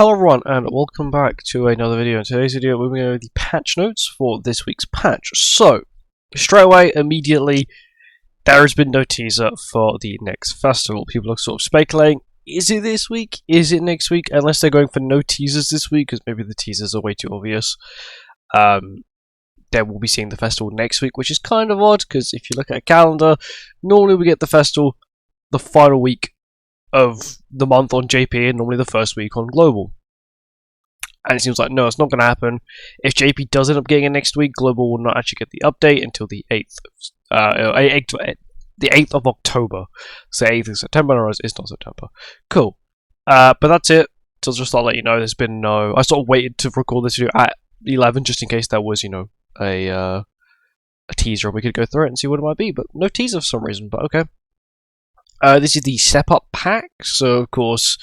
Hello everyone and welcome back to another video. In today's video we're going to go over the patch notes for this week's patch. So, straight away, immediately, there has been no teaser for the next festival. People are sort of speculating, is it this week? Is it next week? Unless they're going for no teasers this week, because maybe the teasers are way too obvious. Then we'll be seeing the festival next week, which is kind of odd, because if you look at a calendar, normally we get the festival the final week of the month on JP and normally the first week on Global. And it seems like, no, it's not going to happen. If JP does end up getting it next week, Global will not actually get the update until the 8th of October. So 8th of September, or it's not September. Cool. But that's it. So just thought I'll let you know there's been no... I sort of waited to record this video at 11 just in case there was, you know, a teaser and we could go through it and see what it might be. But no teaser for some reason, but okay. This is the Step Up pack, so of course,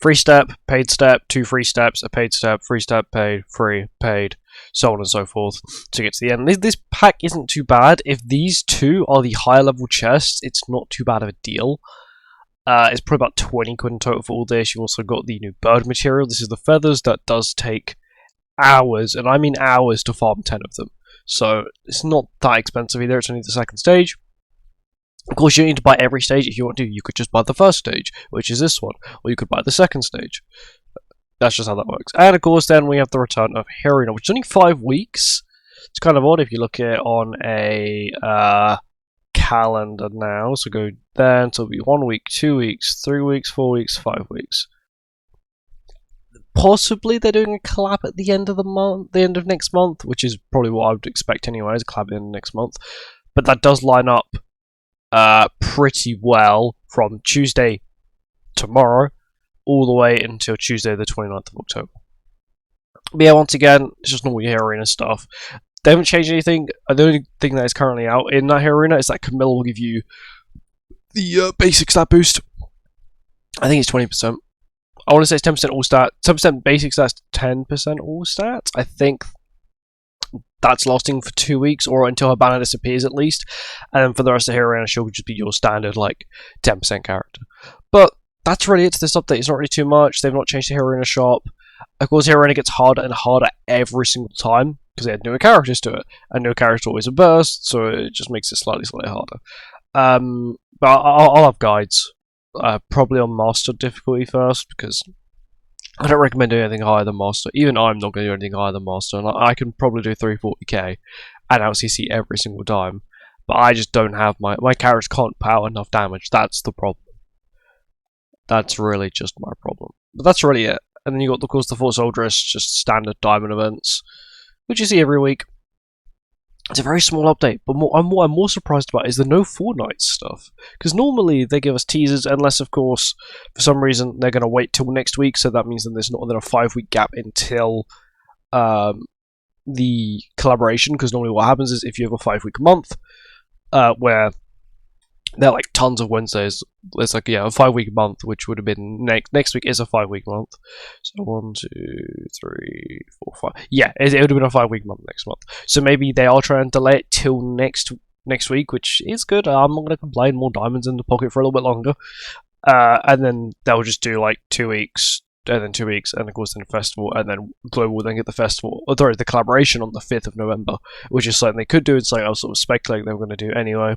free step, paid step, 2 free steps, a paid step, free step, paid, free, paid, so on and so forth, to get to the end. This pack isn't too bad. If these two are the higher level chests, it's not too bad of a deal. It's probably about 20 quid in total for all this. You've also got the new bird material. This is the feathers that does take hours, and I mean hours, to farm 10 of them. So it's not that expensive either, it's only the second stage. Of course, you don't need to buy every stage if you want to. You could just buy the first stage, which is this one, or you could buy the second stage. That's just how that works. And of course, then we have the return of Harina, which is only 5 weeks. It's kind of odd if you look at it on a calendar now. So go then, so it'll be 1 week, 2 weeks, 3 weeks, 4 weeks, 5 weeks. Possibly they're doing a collab at the end of the month, the end of next month, which is probably what I would expect anyways, a collab at the end of next month. But that does line up pretty well from Tuesday tomorrow all the way until Tuesday the 29th of October. But yeah, once again, it's just normal Hero Arena stuff. They haven't changed anything. The only thing that is currently out in that Hero Arena is that Camilla will give you the basic stat boost. I think it's 20%. I want to say it's 10% all stat, 10% basic stats, 10% all stats. I think that's lasting for 2 weeks, or until her banner disappears at least. And then for the rest of Hero Arena, she'll just be your standard, like, 10% character. But that's really it to this update. It's not really too much. They've not changed the Hero Arena shop. Of course, Hero Arena gets harder and harder every single time, because they add newer characters to it. And newer characters always a burst, so it just makes it slightly harder. But I'll have guides. Probably on Master difficulty first, because I don't recommend doing anything higher than Master. Even I'm not going to do anything higher than Master, and I can probably do 340k and LCC every single time, but I just don't have my characters can't put out enough damage. That's the problem. That's really just my problem. But that's really it. And then you got, of course, the Foot Soldieress, just standard diamond events, which you see every week. It's a very small update, but what I'm more surprised about is the no Fortnite stuff. Because normally they give us teasers, unless, of course, for some reason they're going to wait till next week, so that means that there's not a 5-week gap until the collaboration. Because normally what happens is if you have a 5-week month, where there are like tons of Wednesdays, it's like, yeah, a 5-week month, which would have been next week is a 5-week month. So 1, 2, 3, 4, 5. Yeah, it would have been a 5-week month next month. So maybe they are trying to delay it till next week, which is good. I'm not going to complain. More diamonds in the pocket for a little bit longer. And then they'll just do like 2 weeks, and then 2 weeks, and of course then festival, and then Global will then get the festival, or sorry, the collaboration on the 5th of November, which is something they could do. It's like I was sort of speculating they were going to do anyway.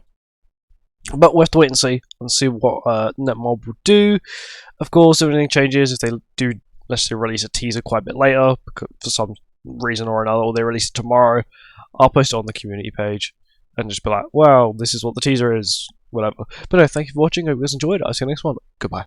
But we'll have to wait and see what Netmob will do. Of course, if anything changes, if they do, let's say, release a teaser quite a bit later, because for some reason or another, or they release it tomorrow, I'll post it on the community page and just be like, well, this is what the teaser is, whatever. But no, thank you for watching. I hope you guys enjoyed it. I'll see you next one. Goodbye.